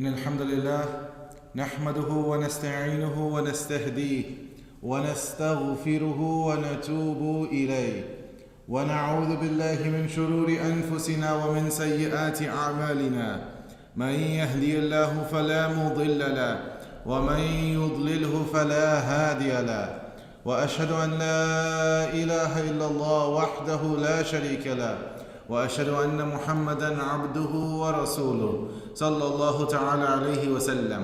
إن الحمد لله نحمده ونستعينه ونستهديه ونستغفره ونتوب إليه ونعوذ بالله من شرور أنفسنا ومن سيئات أعمالنا. من يهدي الله فلا مضل له ومن يضلله فلا هادي له، وأشهد أن لا إله إلا الله وحده لا شريك له، وأشهد أن محمدًا عبده ورسوله صلى الله تعالى عليه وسلم.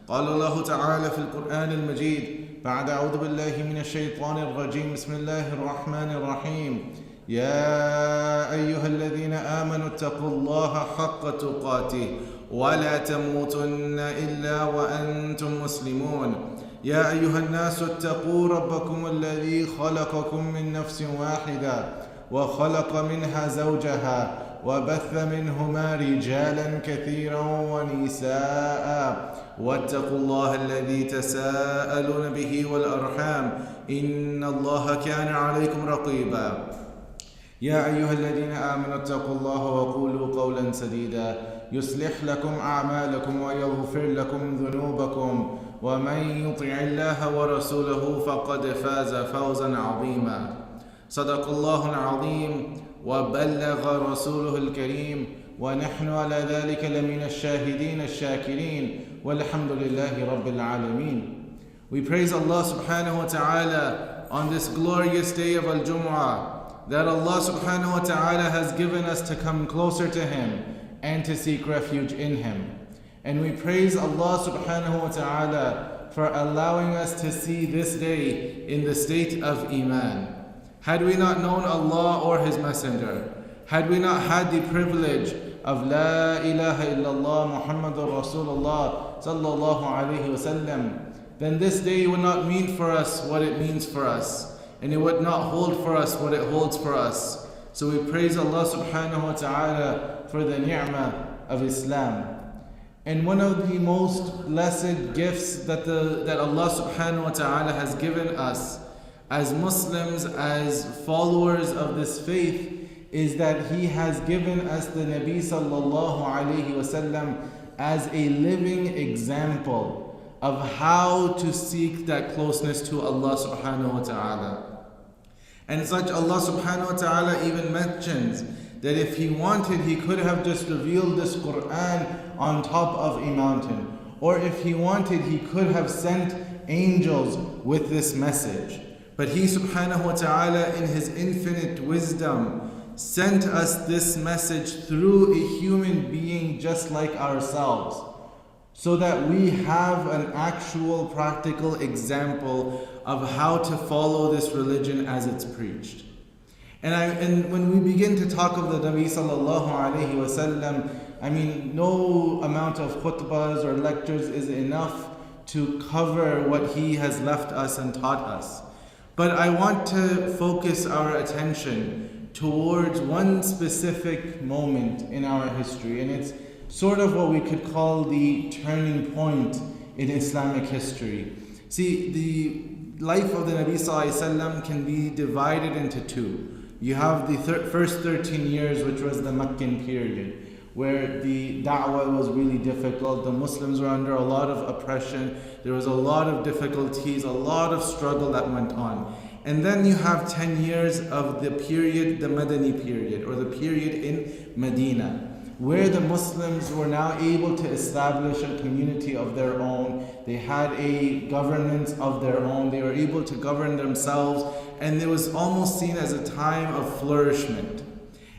قال الله تعالى في القرآن المجيد بعد أعوذ بالله من الشيطان الرجيم بسم الله الرحمن الرحيم. يا أيها الذين آمنوا اتقوا الله حق تقاته ولا تموتن إلا وأنتم مسلمون. يا أيها الناس اتقوا ربكم الذي خلقكم من نفس واحدة وخلق منها زوجها وبث منهما رجالا كثيرا ونساء واتقوا الله الذي تساءلون به والأرحام إن الله كان عليكم رقيبا. يا أيها الذين آمنوا اتقوا الله وقولوا قولا سديدا يصلح لكم أعمالكم ويغفر لكم ذنوبكم ومن يطع الله ورسوله فقد فاز فوزا عظيما. صدق الله العظيم وبلغ رسوله الكريم ونحن على ذلك لمن الشاهدين الشاكرين والحمد لله رب العالمين. We praise Allah subhanahu wa ta'ala on this glorious day of Al-Jummah, that Allah subhanahu wa ta'ala has given us to come closer to Him and to seek refuge in Him. And we praise Allah subhanahu wa ta'ala for allowing us to see this day in the state of Iman. Had we not known Allah or His Messenger, had we not had the privilege of La ilaha illallah Muhammadur Rasulullah sallallahu alayhi wasallam, then this day would not mean for us what it means for us, and it would not hold for us what it holds for us. So we praise Allah subhanahu wa ta'ala for the ni'mah of Islam. And one of the most blessed gifts that Allah subhanahu wa ta'ala has given us as Muslims, as followers of this faith, is that He has given us the Nabi sallallahu alayhi wasallam as a living example of how to seek that closeness to Allah subhanahu wa ta'ala. And such Allah subhanahu wa ta'ala even mentions that if He wanted, He could have just revealed this Quran on top of a mountain. Or if He wanted, He could have sent angels with this message. But He subhanahu wa ta'ala in His infinite wisdom sent us this message through a human being just like ourselves, so that we have an actual practical example of how to follow this religion as it's preached. And when we begin to talk of the Nabi sallallahu alayhi wasallam, I mean, no amount of khutbahs or lectures is enough to cover what he has left us and taught us. But I want to focus our attention towards one specific moment in our history, and it's sort of what we could call the turning point in Islamic history. See, the life of the Nabi sallallahu alaihi wasallam can be divided into two. You have the first 13 years, which was the Meccan period, where the da'wah was really difficult. The Muslims were under a lot of oppression. There was a lot of difficulties, a lot of struggle that went on. And then you have 10 years of the period, the Madani period, or the period in Medina, where the Muslims were now able to establish a community of their own. They had a governance of their own. They were able to govern themselves, and it was almost seen as a time of flourishment.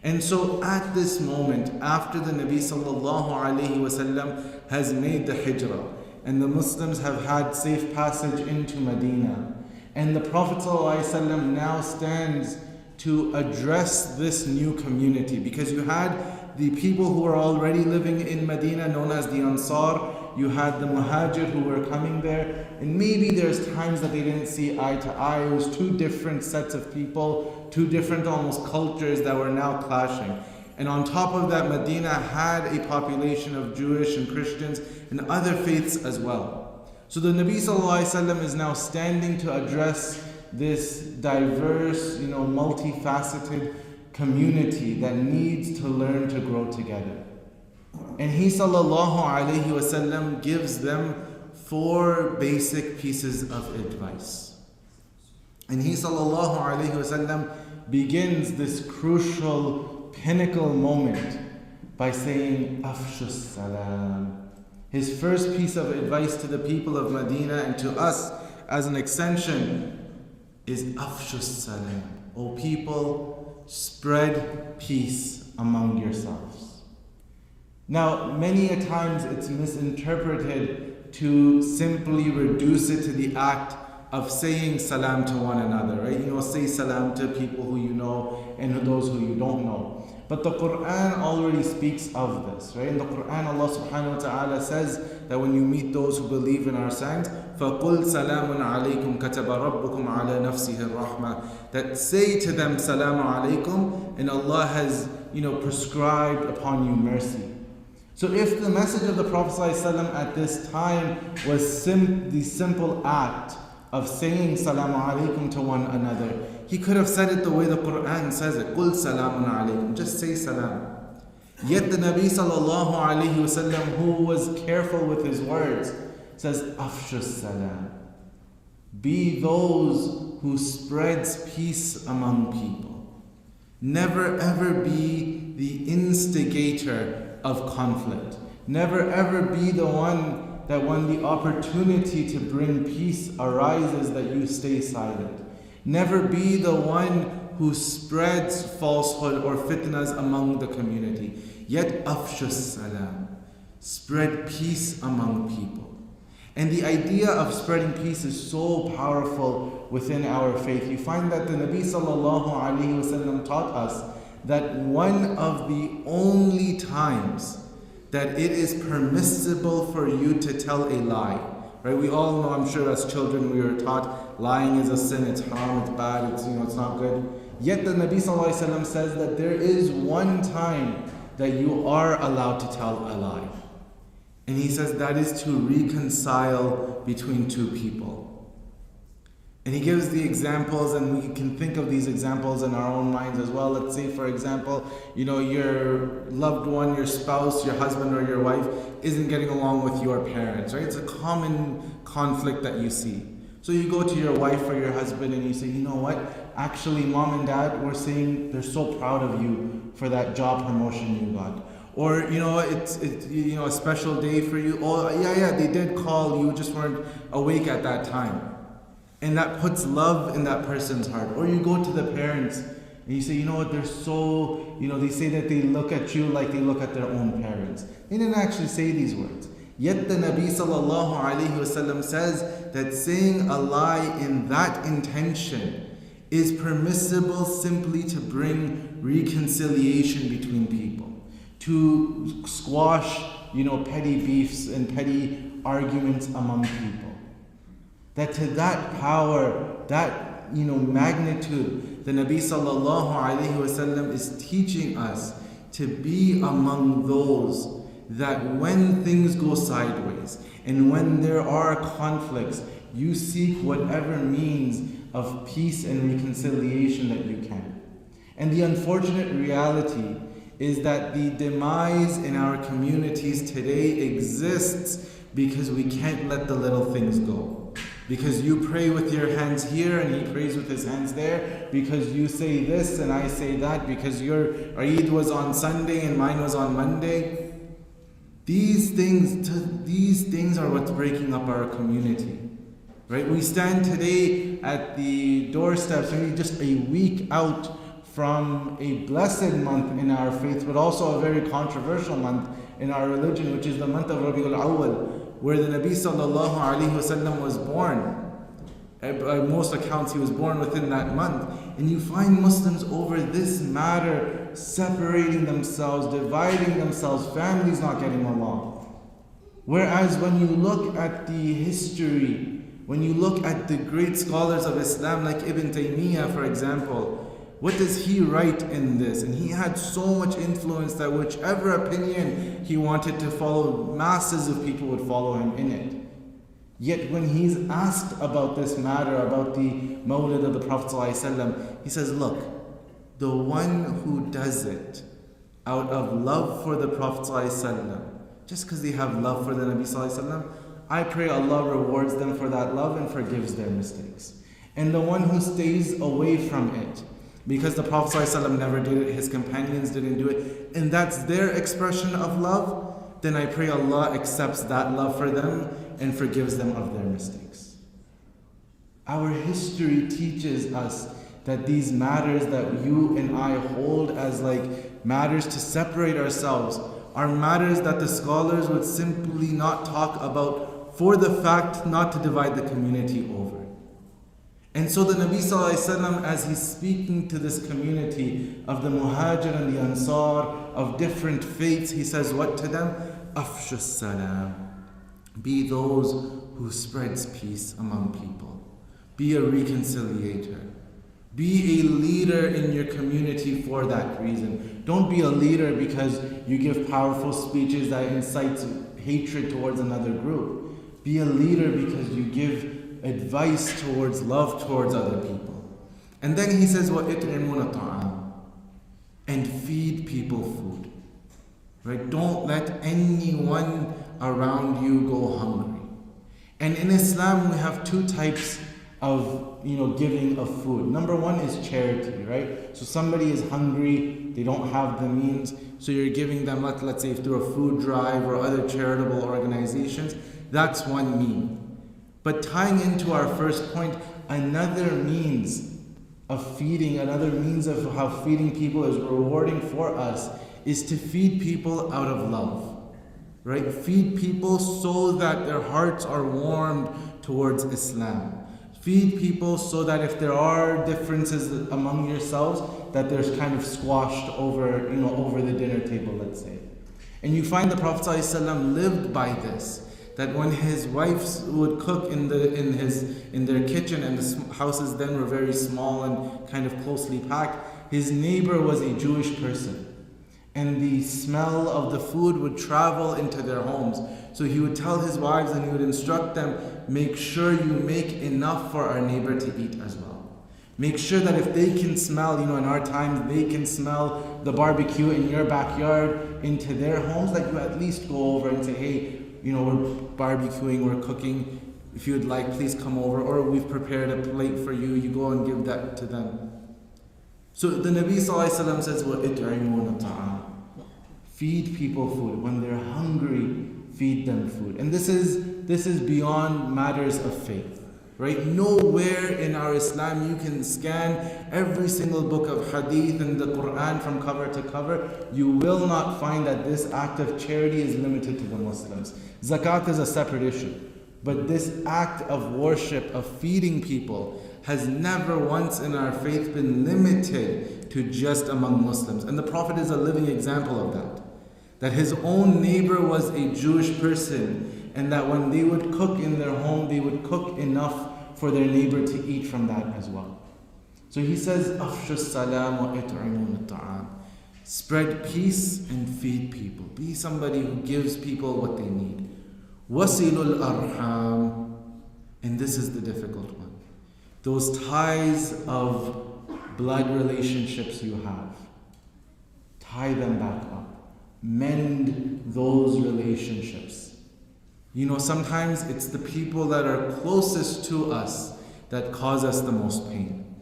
And so at this moment, after the Nabi sallallahu alayhi wasallam has made the hijrah, and the Muslims have had safe passage into Medina, and the Prophet sallallahu alayhi wasallam now stands to address this new community, because you had the people who were already living in Medina, known as the Ansar. You had the Muhajir who were coming there, and maybe there's times that they didn't see eye to eye. It was two different sets of people, two different almost cultures that were now clashing. And on top of that, Medina had a population of Jewish and Christians and other faiths as well. So the Nabi sallallahu alaihi wasallam is now standing to address this diverse, multifaceted community that needs to learn to grow together. And he sallallahu alayhi wasallam gives them 4 basic pieces of advice. And he sallallahu alayhi wasallam begins this crucial pinnacle moment by saying, Afshus salam. His first piece of advice to the people of Medina and to us as an extension is Afshus salam. O people, spread peace among yourselves. Now, many a times it's misinterpreted to simply reduce it to the act of saying salam to one another, right? Say salam to people who you know and those who you don't know. But the Quran already speaks of this, right? In the Quran, Allah subhanahu wa ta'ala says that when you meet those who believe in our signs, فَقُلْ سَلَامٌ عَلَيْكُمْ كَتَبَ رَبُّكُمْ عَلَى نَفْسِهِ الرَّحْمَةِ. That say to them, Salamu alaykum, and Allah has, prescribed upon you mercy. So if the message of the Prophet ﷺ at this time was the simple act of saying Salamu alaykum to one another, he could have said it the way the Quran says it. Qul salamun alaykum. Just say salam. Yet the Nabi sallallahu alayhi wasallam, who was careful with his words, says Afshus salam. Be those who spreads peace among people. Never ever be the instigator of conflict. Never ever be the one that when the opportunity to bring peace arises that you stay silent. Never be the one who spreads falsehood or fitnas among the community. Yet afshus salam. Spread peace among people. And the idea of spreading peace is so powerful within our faith. You find that the Nabi sallallahu alaihi wasallam taught us that one of the only times that it is permissible for you to tell a lie. Right? We all know, I'm sure as children we were taught lying is a sin, it's haram, it's bad, it's not good. Yet the Nabi sallallahu alaihi wasallam says that there is one time that you are allowed to tell a lie. And he says that is to reconcile between two people. And he gives the examples, and we can think of these examples in our own minds as well. Let's say, for example, your loved one, your spouse, your husband or your wife isn't getting along with your parents, right? It's a common conflict that you see. So you go to your wife or your husband and you say, you know what? Actually, mom and dad were saying they're so proud of you for that job promotion you got. Or, it's a special day for you. Oh, yeah, they did call. You just weren't awake at that time. And that puts love in that person's heart. Or you go to the parents and you say, you know what, they're so, they say that they look at you like they look at their own parents. They didn't actually say these words. Yet the Nabi sallallahu alayhi wasallam says that saying a lie in that intention is permissible simply to bring reconciliation between people. To squash, petty beefs and petty arguments among people. That to that power, that magnitude, the Nabi sallallahu alaihi wasallam is teaching us to be among those that when things go sideways and when there are conflicts, you seek whatever means of peace and reconciliation that you can. And the unfortunate reality is that the demise in our communities today exists because we can't let the little things go. Because you pray with your hands here and he prays with his hands there. Because you say this and I say that. Because your Eid was on Sunday and mine was on Monday. These things are what's breaking up our community. Right? We stand today at the doorsteps, maybe just a week out from a blessed month in our faith, but also a very controversial month in our religion, which is the month of Rabiul Awwal, where the Nabi sallallahu alaihi wasallam was born. By most accounts, he was born within that month. And you find Muslims over this matter separating themselves, dividing themselves, families not getting along. Whereas when you look at the history, when you look at the great scholars of Islam like Ibn Taymiyyah, for example, what does he write in this? And he had so much influence that whichever opinion he wanted to follow, masses of people would follow him in it. Yet when he's asked about this matter, about the Mawlid of the Prophet ﷺ, he says, look, the one who does it out of love for the Prophet ﷺ, just because they have love for the Nabi ﷺ, I pray Allah rewards them for that love and forgives their mistakes. And the one who stays away from it, because the Prophet ﷺ never did it, his companions didn't do it, and that's their expression of love, then I pray Allah accepts that love for them and forgives them of their mistakes. Our history teaches us that these matters that you and I hold as like matters to separate ourselves are matters that the scholars would simply not talk about for the fact not to divide the community over. And so the Nabi ﷺ, as he's speaking to this community of the Muhajir and the Ansar, of different faiths, he says what to them? Afshu salam. Be those who spreads peace among people. Be a reconciliator. Be a leader in your community for that reason. Don't be a leader because you give powerful speeches that incites hatred towards another group. Be a leader because you give advice towards love towards other people. And then he says, وَإِطْعِمُونَ طَعَامٍ, and feed people food. Right? Don't let anyone around you go hungry. And in Islam, we have two types of giving of food. Number one is charity, right? So somebody is hungry, they don't have the means, so you're giving them, let's say through a food drive or other charitable organizations. That's one mean. But tying into our first point, another means of feeding, another means of how feeding people is rewarding for us is to feed people out of love, right? Feed people so that their hearts are warmed towards Islam. Feed people so that if there are differences among yourselves, that there's kind of squashed over, over the dinner table, let's say. And you find the Prophet ﷺ lived by this. That when his wives would cook in their kitchen, and the houses then were very small and kind of closely packed, his neighbor was a Jewish person. And the smell of the food would travel into their homes. So he would tell his wives and he would instruct them, make sure you make enough for our neighbor to eat as well. Make sure that if they can smell, in our times, they can smell the barbecue in your backyard into their homes, that you at least go over and say, hey, we're barbecuing, we're cooking. If you would like, please come over. Or we've prepared a plate for you. You go and give that to them. So the Nabi ﷺ says, وَإِطْعِمُونَ طَعَامٍ. Feed people food. When they're hungry, feed them food. And this is beyond matters of faith. Right? Nowhere in our Islam you can scan every single book of hadith and the Quran from cover to cover. You will not find that this act of charity is limited to the Muslims. Zakat is a separate issue. But this act of worship, of feeding people, has never once in our faith been limited to just among Muslims. And the Prophet is a living example of that. That his own neighbor was a Jewish person, and that when they would cook in their home, they would cook enough for their neighbor to eat from that as well. So he says, Afshu salam wa it'imun ta'am. Spread peace and feed people. Be somebody who gives people what they need. Wasilul arham. And this is the difficult one. Those ties of blood relationships you have. Tie them back up. Mend those relationships. Sometimes it's the people that are closest to us that cause us the most pain,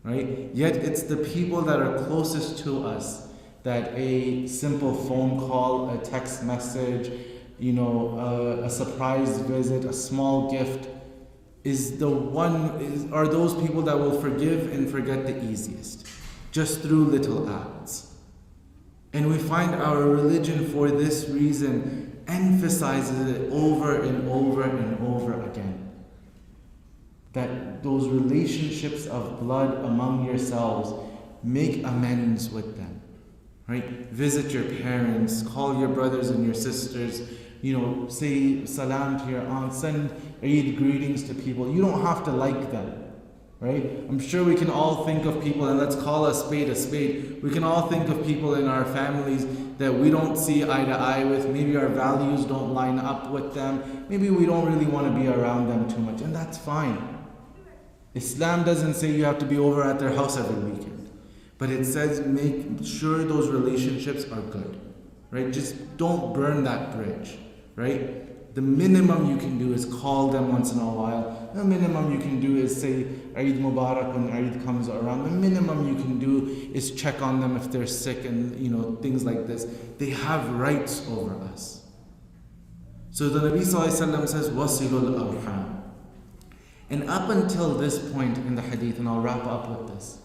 right? Yet it's the people that are closest to us that a simple phone call, a text message, a surprise visit, a small gift are those people that will forgive and forget the easiest, just through little acts. And we find our religion for this reason emphasizes it over and over and over again. That those relationships of blood among yourselves, make amends with them. Right? Visit your parents, call your brothers and your sisters, say salam to your aunt, send Eid greetings to people. You don't have to like them. Right? I'm sure we can all think of people, and let's call a spade a spade. We can all think of people in our families that we don't see eye to eye with. Maybe our values don't line up with them. Maybe we don't really want to be around them too much, and that's fine. Islam doesn't say you have to be over at their house every weekend. But it says make sure those relationships are good, right? Just don't burn that bridge, right? The minimum you can do is call them once in a while. The minimum you can do is say Eid Mubarak when Eid comes around. The minimum you can do is check on them if they're sick and things like this. They have rights over us. So the Nabi Sallallahu Alaihi Wasallam says, Wasilul Arham. And up until this point in the hadith, and I'll wrap up with this,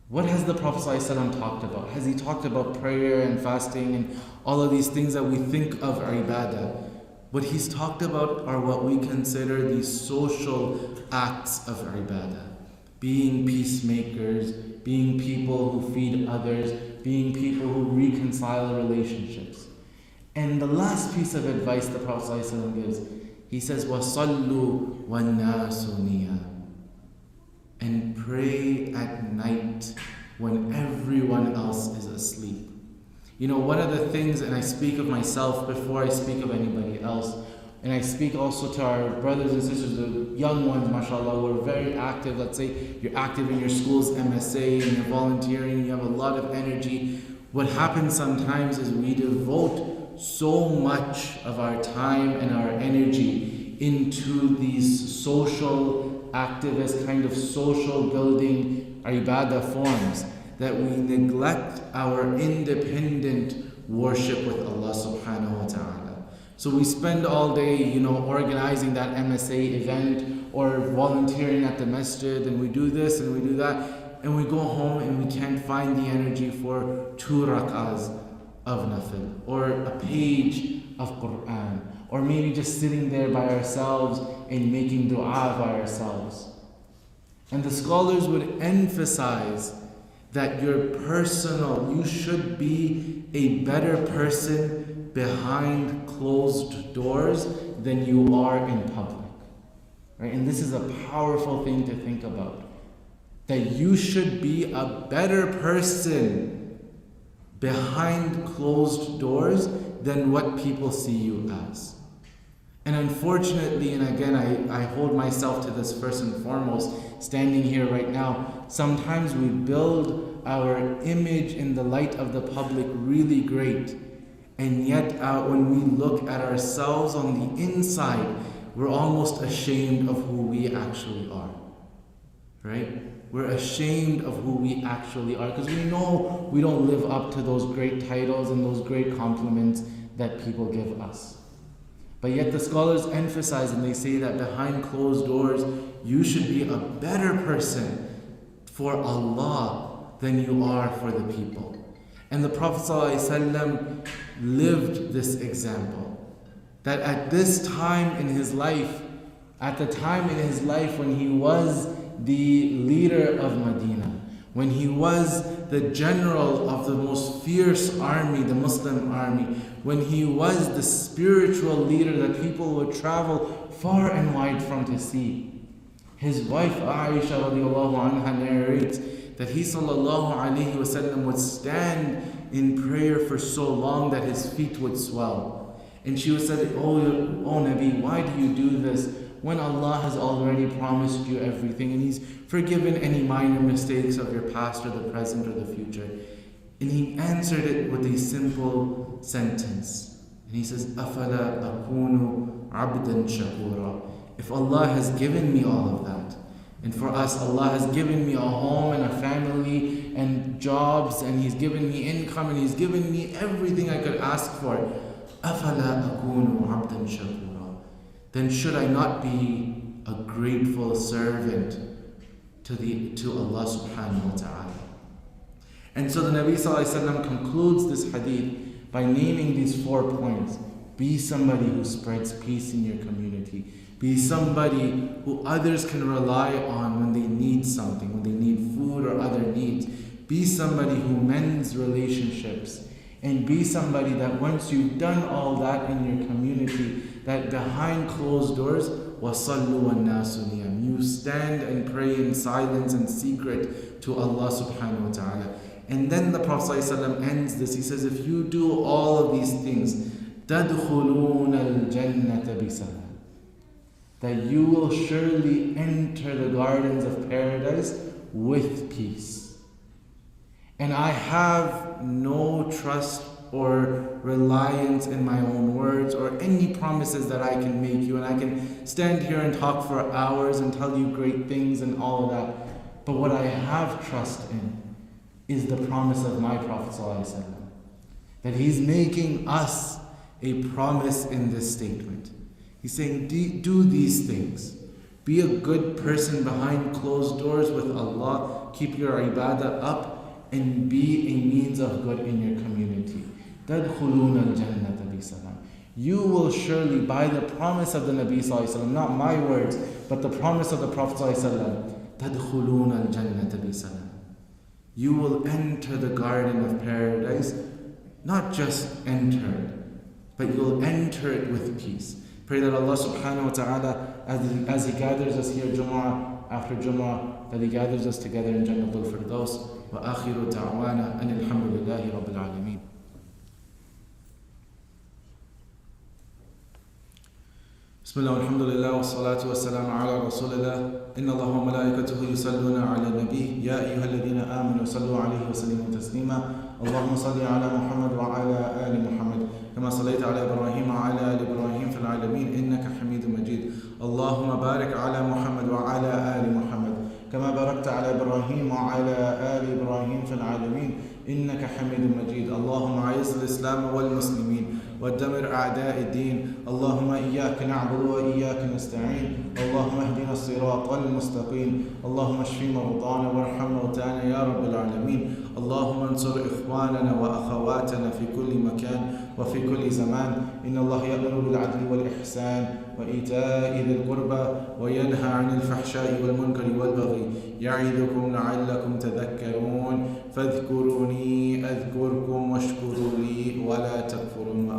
what has the Prophet ﷺ talked about? Has he talked about prayer and fasting and all of these things that we think of ibadah? What he's talked about are what we consider these social acts of ibadah. Being peacemakers, being people who feed others, being people who reconcile relationships. And the last piece of advice the Prophet ﷺ gives, he says, وَصَلُّوا وَالنَّاسُ نِيَامٌ. And pray at night when everyone else is asleep. One of the things, and I speak of myself before I speak of anybody else, and I speak also to our brothers and sisters, the young ones, mashallah, who are very active. Let's say you're active in your school's MSA and you're volunteering, you have a lot of energy. What happens sometimes is we devote so much of our time and our energy into these social activist kind of social building ibadah forms that we neglect our independent worship with Allah subhanahu wa ta'ala. So we spend all day, organizing that MSA event or volunteering at the masjid, and we do this and we do that, and we go home and we can't find the energy for 2 rak'ahs of nafil, or a page of Quran, or maybe just sitting there by ourselves and making dua by ourselves. And the scholars would emphasize that you should be a better person behind closed doors than you are in public. Right? And this is a powerful thing to think about. That you should be a better person behind closed doors than what people see you as. And unfortunately, and again, I hold myself to this first and foremost, standing here right now, sometimes we build our image in the light of the public really great, and yet when we look at ourselves on the inside, we're almost ashamed of who we actually are. Right? We're ashamed of who we actually are because we know we don't live up to those great titles and those great compliments that people give us. But yet the scholars emphasize and they say that behind closed doors, you should be a better person for Allah than you are for the people. And the Prophet ﷺ lived this example. That at this time in his life, when he was the leader of Medina, when he was the general of the most fierce army, the Muslim army, when he was the spiritual leader that people would travel far and wide from to see. His wife Aisha radiallahu anha narrates that he sallallahu alayhi wasallam would stand in prayer for so long that his feet would swell. And she would say, oh Nabi, why do you do this when Allah has already promised you everything and He's forgiven any minor mistakes of your past or the present or the future? And he answered it with a simple sentence. And he says, أَفَلَا أَكُونُ عَبْدًا شَكُورًا. If Allah has given me all of that, and for us Allah has given me a home and a family and jobs, and He's given me income, and He's given me everything I could ask for, أَفَلَا أَكُونُ عَبْدًا شَكُورًا. Then should I not be a grateful servant to Allah subhanahu wa ta'ala? And so the Nabi Sallallahu Alaihi Wasallam concludes this hadith by naming these 4 points. Be somebody who spreads peace in your community. Be somebody who others can rely on when they need something, when they need food or other needs. Be somebody who mends relationships. And be somebody that once you've done all that in your community, that behind closed doors, وَصَلُّوا وَالنَّاسُ نِيَامٌ, you stand and pray in silence and secret to Allah subhanahu wa ta'ala. And then the Prophet ﷺ ends this. He says, if you do all of these things, تَدْخُلُونَ الْجَنَّةَ بِسَلَامٍ, that you will surely enter the gardens of paradise with peace. And I have no trust or reliance in my own words or any promises that I can make you. And I can stand here and talk for hours and tell you great things and all of that. But what I have trust in is the promise of my Prophet ﷺ, that he's making us a promise in this statement. He's saying, do these things. Be a good person behind closed doors with Allah. Keep your ibadah up and be a means of good in your community. تَدْخُلُونَ الْجَنَّةَ بِسَلَامٍ. You will surely, by the promise of the Nabi ﷺ, not my words, but the promise of the Prophet ﷺ, تَدْخُلُونَ الْجَنَّةَ بِسَلَامٍ. You will enter the garden of paradise, not just enter it, but you'll enter it with peace. Pray that Allah subhanahu wa ta'ala, as He gathers us here Jummah after Jummah, that He gathers us together in Jannatul Firdaus. Wa akhiru ta'wana an alhamdulillahi rabbil alameen. Bismillah, alhamdulillah, wa salatu wa salam ala rasulillah. Inna Allah wa malaikatahu yusalluna ala nabi. Ya ayyuhalladhina amanu sallu alayhi wa sallimu taslima. اللهم صل على محمد وعلى آل محمد كما صليت على إبراهيم وعلى آل إبراهيم في العالمين إنك حميد مجيد. اللهم بارك على محمد وعلى آل محمد كما باركت على إبراهيم وعلى آل إبراهيم في العالمين إنك حميد مجيد. اللهم أعز الإسلام والمسلمين ودمر أعداء الدين. اللهم إياك نعبد وإياك نستعين. اللهم اهدنا الصراط المستقيم. اللهم اشف مرضانا وارحم موتانا يا رب العالمين. اللهم انصر إخواننا وأخواتنا في كل مكان وفي كل زمان. إن الله يأمر بالعدل والإحسان وإيتاء ذي القربى وينهى عن الفحشاء والمنكر والبغي يعظكم لعلكم تذكرون. فاذكروني أذكركم واشكروا لي ولا تكفرون.